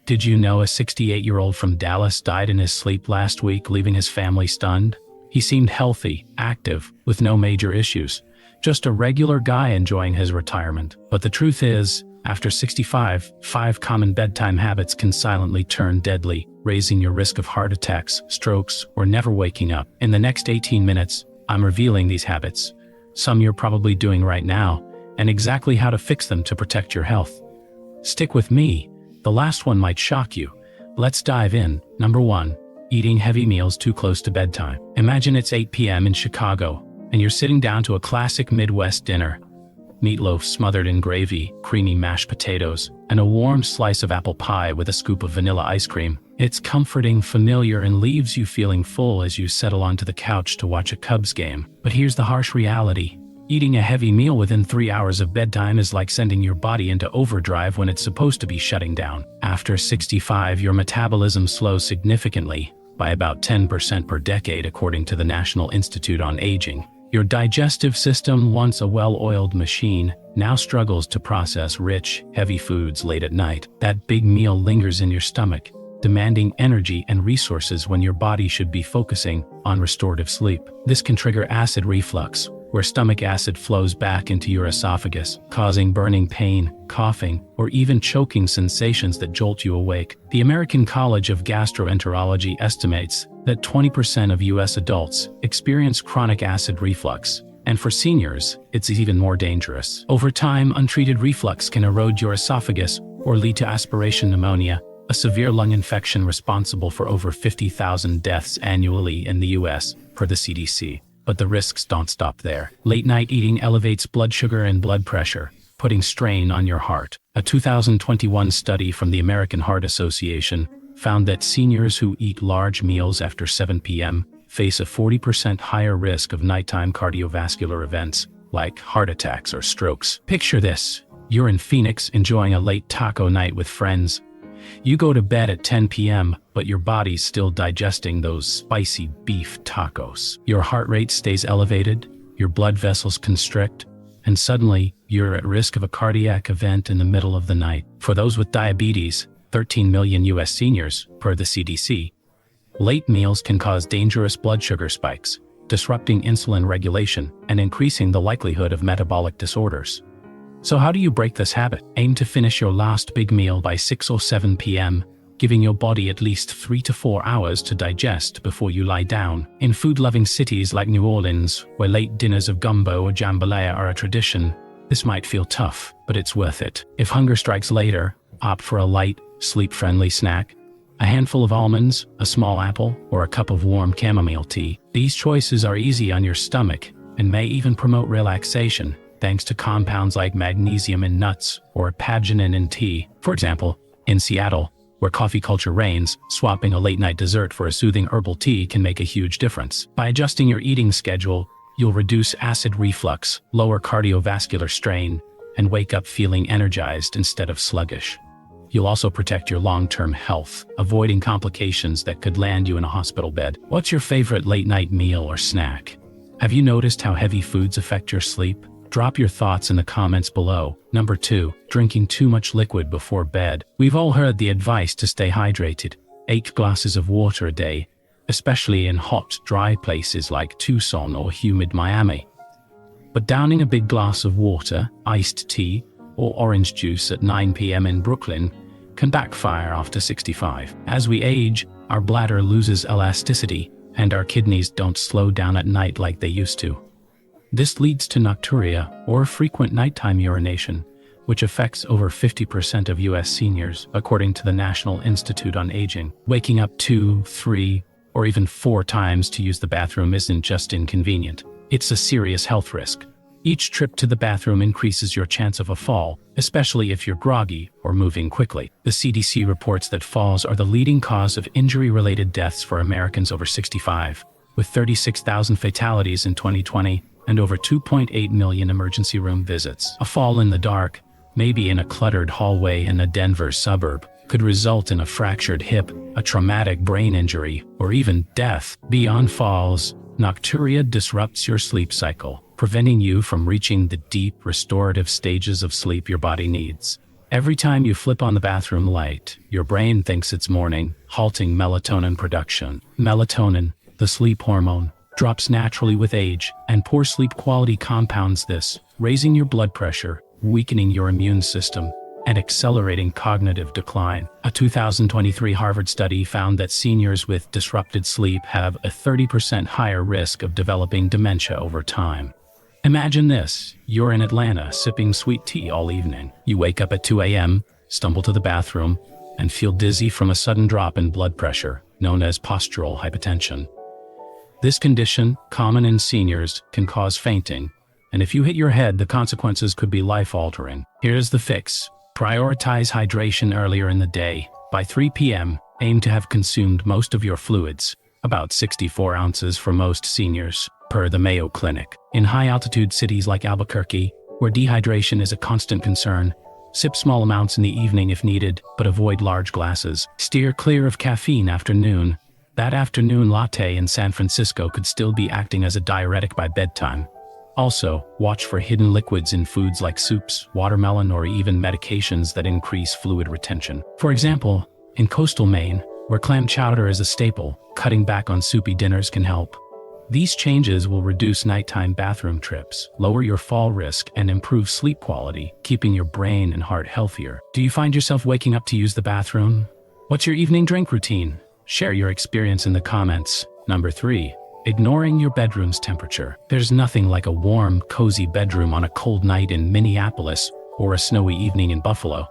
Did you know a 68-year-old from Dallas died in his sleep last week, leaving his family stunned? He seemed healthy, active, with no major issues. Just a regular guy enjoying his retirement. But the truth is, after 65, 5 common bedtime habits can silently turn deadly, raising your risk of heart attacks, strokes, or never waking up. In the next 18 minutes, I'm revealing these habits, some you're probably doing right now, and exactly how to fix them to protect your health. Stick with me. The last one might shock you. Let's dive in. Number 1. Eating heavy meals too close to bedtime. Imagine it's 8 p.m. in Chicago, and you're sitting down to a classic Midwest dinner. Meatloaf smothered in gravy, creamy mashed potatoes, and a warm slice of apple pie with a scoop of vanilla ice cream. It's comforting, familiar, and leaves you feeling full as you settle onto the couch to watch a Cubs game. But here's the harsh reality. Eating a heavy meal within 3 hours of bedtime is like sending your body into overdrive when it's supposed to be shutting down. After 65, your metabolism slows significantly, by about 10% per decade according to the National Institute on Aging. Your digestive system, once a well-oiled machine, now struggles to process rich, heavy foods late at night. That big meal lingers in your stomach, demanding energy and resources when your body should be focusing on restorative sleep. This can trigger acid reflux, where stomach acid flows back into your esophagus, causing burning pain, coughing, or even choking sensations that jolt you awake. The American College of Gastroenterology estimates that 20% of U.S. adults experience chronic acid reflux, and for seniors, it's even more dangerous. Over time, untreated reflux can erode your esophagus or lead to aspiration pneumonia, a severe lung infection responsible for over 50,000 deaths annually in the U.S., per the CDC. But the risks don't stop there. Late-night eating elevates blood sugar and blood pressure, putting strain on your heart. A 2021 study from the American Heart Association found that seniors who eat large meals after 7 p.m. face a 40% higher risk of nighttime cardiovascular events, like heart attacks or strokes. Picture this. You're in Phoenix enjoying a late taco night with friends. You go to bed at 10 p.m., but your body's still digesting those spicy beef tacos. Your heart rate stays elevated, your blood vessels constrict, and suddenly you're at risk of a cardiac event in the middle of the night. For those with diabetes, 13 million U.S. seniors, per the CDC, late meals can cause dangerous blood sugar spikes, disrupting insulin regulation and increasing the likelihood of metabolic disorders. So how do you break this habit? Aim to finish your last big meal by 6 or 7 p.m., giving your body at least 3 to 4 hours to digest before you lie down. In food-loving cities like New Orleans, where late dinners of gumbo or jambalaya are a tradition, this might feel tough, but it's worth it. If hunger strikes later, opt for a light, sleep-friendly snack. A handful of almonds, a small apple, or a cup of warm chamomile tea. These choices are easy on your stomach and may even promote relaxation, thanks to compounds like magnesium in nuts or pagenin in tea. For example, in Seattle, where coffee culture reigns, swapping a late-night dessert for a soothing herbal tea can make a huge difference. By adjusting your eating schedule, you'll reduce acid reflux, lower cardiovascular strain, and wake up feeling energized instead of sluggish. You'll also protect your long-term health, avoiding complications that could land you in a hospital bed. What's your favorite late-night meal or snack? Have you noticed how heavy foods affect your sleep? Drop your thoughts in the comments below. Number 2. Drinking too much liquid before bed. We've all heard the advice to stay hydrated. 8 glasses of water a day, especially in hot, dry places like Tucson or humid Miami. But downing a big glass of water, iced tea, or orange juice at 9 p.m. in Brooklyn can backfire after 65. As we age, our bladder loses elasticity, and our kidneys don't slow down at night like they used to. This leads to nocturia, or frequent nighttime urination, which affects over 50% of U.S. seniors, according to the National Institute on Aging. Waking up 2, 3, or even 4 times to use the bathroom isn't just inconvenient. It's a serious health risk. Each trip to the bathroom increases your chance of a fall, especially if you're groggy or moving quickly. The CDC reports that falls are the leading cause of injury-related deaths for Americans over 65, with 36,000 fatalities in 2020 and over 2.8 million emergency room visits. A fall in the dark, maybe in a cluttered hallway in a Denver suburb, could result in a fractured hip, a traumatic brain injury, or even death. Beyond falls, nocturia disrupts your sleep cycle, preventing you from reaching the deep, restorative stages of sleep your body needs. Every time you flip on the bathroom light, your brain thinks it's morning, halting melatonin production. Melatonin, the sleep hormone, drops naturally with age, and poor sleep quality compounds this, raising your blood pressure, weakening your immune system, and accelerating cognitive decline. A 2023 Harvard study found that seniors with disrupted sleep have a 30% higher risk of developing dementia over time. Imagine this: you're in Atlanta sipping sweet tea all evening. You wake up at 2 a.m., stumble to the bathroom, and feel dizzy from a sudden drop in blood pressure, known as postural hypotension. This condition, common in seniors, can cause fainting, and if you hit your head, the consequences could be life-altering. Here's the fix. Prioritize hydration earlier in the day. By 3 p.m., aim to have consumed most of your fluids, about 64 ounces for most seniors, per the Mayo Clinic. In high-altitude cities like Albuquerque, where dehydration is a constant concern, sip small amounts in the evening if needed, but avoid large glasses. Steer clear of caffeine after noon. That afternoon latte in San Francisco could still be acting as a diuretic by bedtime. Also, watch for hidden liquids in foods like soups, watermelon, or even medications that increase fluid retention. For example, in coastal Maine, where clam chowder is a staple, cutting back on soupy dinners can help. These changes will reduce nighttime bathroom trips, lower your fall risk, and improve sleep quality, keeping your brain and heart healthier. Do you find yourself waking up to use the bathroom? What's your evening drink routine? Share your experience in the comments. Number 3. Ignoring your bedroom's temperature. There's nothing like a warm, cozy bedroom on a cold night in Minneapolis or a snowy evening in Buffalo.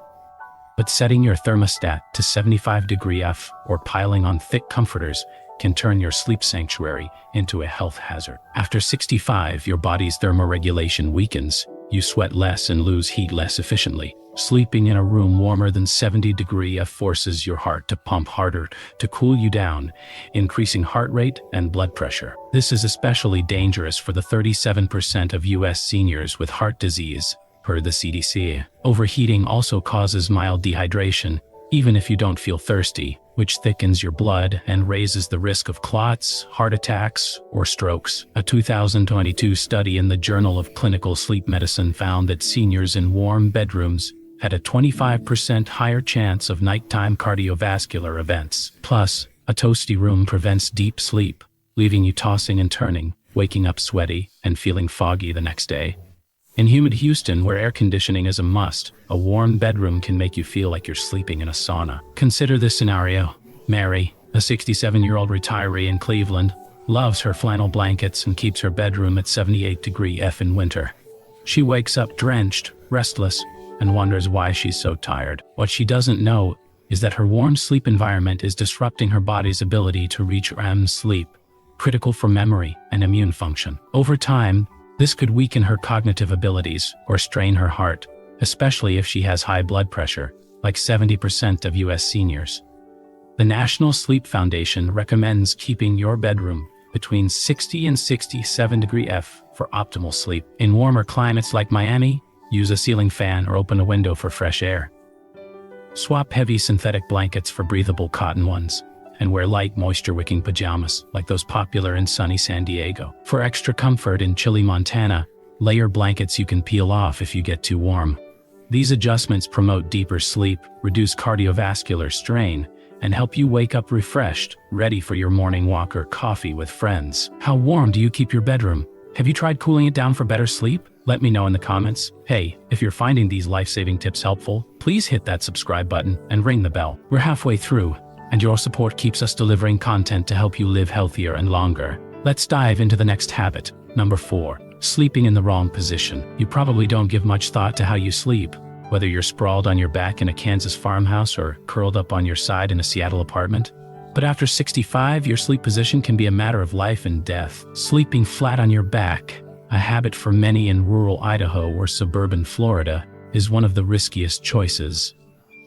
But setting your thermostat to 75 F or piling on thick comforters can turn your sleep sanctuary into a health hazard. After 65, your body's thermoregulation weakens. You sweat less and lose heat less efficiently. Sleeping in a room warmer than 70 F forces your heart to pump harder to cool you down, increasing heart rate and blood pressure. This is especially dangerous for the 37% of U.S. seniors with heart disease, per the CDC. Overheating also causes mild dehydration, even if you don't feel thirsty, which thickens your blood and raises the risk of clots, heart attacks, or strokes. A 2022 study in the Journal of Clinical Sleep Medicine found that seniors in warm bedrooms had a 25% higher chance of nighttime cardiovascular events. Plus, a toasty room prevents deep sleep, leaving you tossing and turning, waking up sweaty, and feeling foggy the next day. In humid Houston, where air conditioning is a must, a warm bedroom can make you feel like you're sleeping in a sauna. Consider this scenario. Mary, a 67-year-old retiree in Cleveland, loves her flannel blankets and keeps her bedroom at 78 F in winter. She wakes up drenched, restless, and wonders why she's so tired. What she doesn't know is that her warm sleep environment is disrupting her body's ability to reach REM sleep, critical for memory and immune function. Over time, this could weaken her cognitive abilities or strain her heart, especially if she has high blood pressure, like 70% of U.S. seniors. The National Sleep Foundation recommends keeping your bedroom between 60 and 67 F for optimal sleep. In warmer climates like Miami, use a ceiling fan or open a window for fresh air. Swap heavy synthetic blankets for breathable cotton ones, and wear light moisture-wicking pajamas like those popular in sunny San Diego. For extra comfort in chilly Montana, layer blankets you can peel off if you get too warm. These adjustments promote deeper sleep, reduce cardiovascular strain, and help you wake up refreshed, ready for your morning walk or coffee with friends. How warm do you keep your bedroom? Have you tried cooling it down for better sleep? Let me know in the comments. Hey, if you're finding these life-saving tips helpful, please hit that subscribe button and ring the bell. We're halfway through, and your support keeps us delivering content to help you live healthier and longer. Let's dive into the next habit. Number 4, sleeping in the wrong position. You probably don't give much thought to how you sleep, whether you're sprawled on your back in a Kansas farmhouse or curled up on your side in a Seattle apartment. But after 65, your sleep position can be a matter of life and death. Sleeping flat on your back, a habit for many in rural Idaho or suburban Florida, is one of the riskiest choices.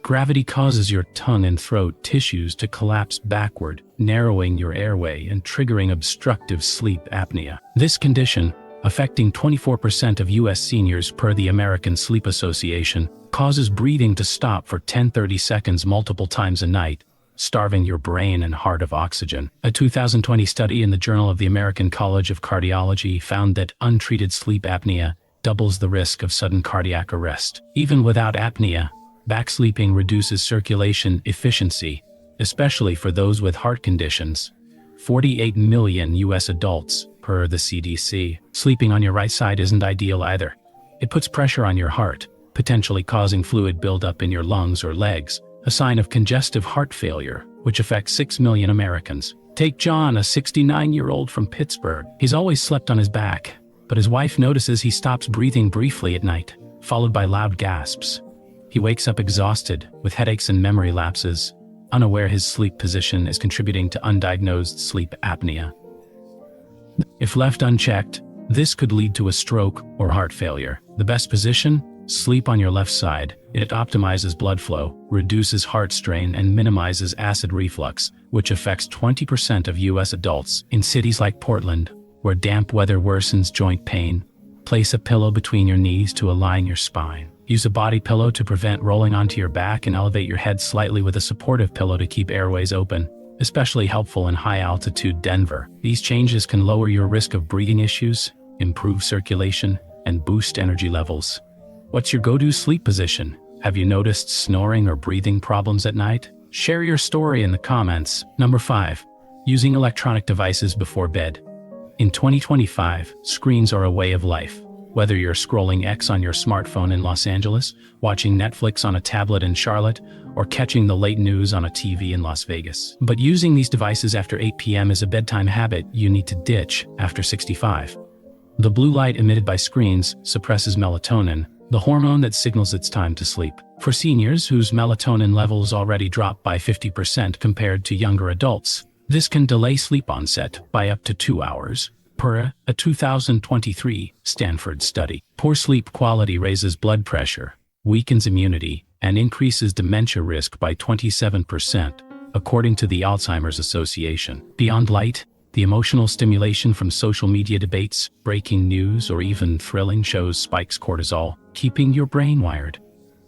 Gravity causes your tongue and throat tissues to collapse backward, narrowing your airway and triggering obstructive sleep apnea. This condition, affecting 24% of U.S. seniors per the American Sleep Association, causes breathing to stop for 10-30 seconds multiple times a night, starving your brain and heart of oxygen. A 2020 study in the Journal of the American College of Cardiology found that untreated sleep apnea doubles the risk of sudden cardiac arrest. Even without apnea, Back sleeping reduces circulation efficiency, especially for those with heart conditions. 48 million US adults, per the CDC, sleeping on your right side isn't ideal either. It puts pressure on your heart, potentially causing fluid buildup in your lungs or legs, a sign of congestive heart failure, which affects 6 million Americans. Take John, a 69-year-old from Pittsburgh. He's always slept on his back, but his wife notices he stops breathing briefly at night, followed by loud gasps. He wakes up exhausted, with headaches and memory lapses, unaware his sleep position is contributing to undiagnosed sleep apnea. If left unchecked, this could lead to a stroke or heart failure. The best position? Sleep on your left side. It optimizes blood flow, reduces heart strain, and minimizes acid reflux, which affects 20% of US adults. In cities like Portland, where damp weather worsens joint pain, place a pillow between your knees to align your spine. Use a body pillow to prevent rolling onto your back and elevate your head slightly with a supportive pillow to keep airways open, especially helpful in high-altitude Denver. These changes can lower your risk of breathing issues, improve circulation, and boost energy levels. What's your go-to sleep position? Have you noticed snoring or breathing problems at night? Share your story in the comments. Number 5. Using electronic devices before bed. In 2025, screens are a way of life. Whether you're scrolling X on your smartphone in Los Angeles, watching Netflix on a tablet in Charlotte, or catching the late news on a TV in Las Vegas. But using these devices after 8 p.m. is a bedtime habit you need to ditch after 65. The blue light emitted by screens suppresses melatonin, the hormone that signals it's time to sleep. For seniors whose melatonin levels already dropped by 50% compared to younger adults, this can delay sleep onset by up to 2 hours, per a 2023 Stanford study. Poor sleep quality raises blood pressure, weakens immunity, and increases dementia risk by 27%, according to the Alzheimer's Association. Beyond light, the emotional stimulation from social media debates, breaking news, or even thrilling shows spikes cortisol, keeping your brain wired.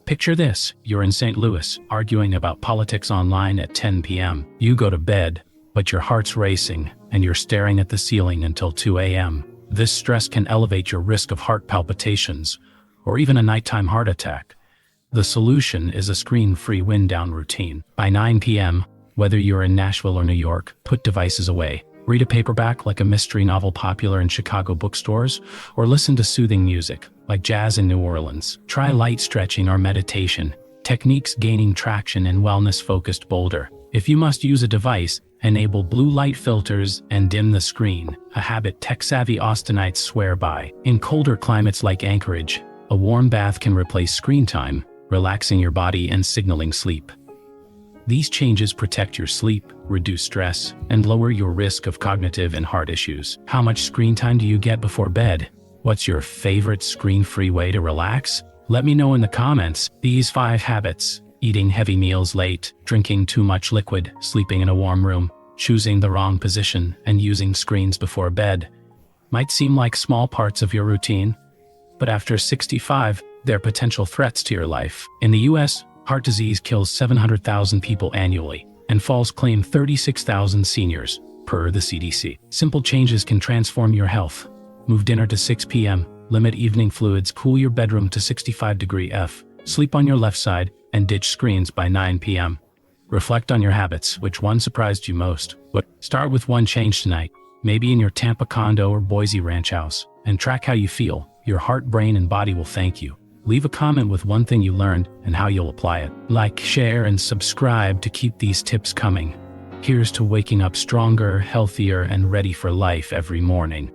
Picture this: you're in St. Louis, arguing about politics online at 10 p.m. You go to bed, but your heart's racing, and you're staring at the ceiling until 2 a.m. This stress can elevate your risk of heart palpitations, or even a nighttime heart attack. The solution is a screen-free wind-down routine. By 9 p.m., whether you're in Nashville or New York, put devices away. Read a paperback like a mystery novel popular in Chicago bookstores, or listen to soothing music, like jazz in New Orleans. Try light stretching or meditation, techniques gaining traction in wellness-focused Boulder. If you must use a device, enable blue light filters and dim the screen, a habit tech-savvy Austinites swear by. In colder climates like Anchorage, a warm bath can replace screen time, relaxing your body and signaling sleep. These changes protect your sleep, reduce stress, and lower your risk of cognitive and heart issues. How much screen time do you get before bed? What's your favorite screen-free way to relax? Let me know in the comments. These 5 habits: eating heavy meals late, drinking too much liquid, sleeping in a warm room, choosing the wrong position, and using screens before bed, might seem like small parts of your routine, but after 65, they're potential threats to your life. In the US, heart disease kills 700,000 people annually, and falls claim 36,000 seniors, per the CDC. Simple changes can transform your health. Move dinner to 6 p.m., limit evening fluids, cool your bedroom to 65° F, sleep on your left side, and ditch screens by 9 p.m. Reflect on your habits. Which one surprised you most? Start with one change tonight, maybe in your Tampa condo or Boise ranch house, and track how you feel. Your heart, brain, and body will thank you. Leave a comment with one thing you learned and how you'll apply it. Like, share, and subscribe to keep these tips coming. Here's to waking up stronger, healthier, and ready for life every morning.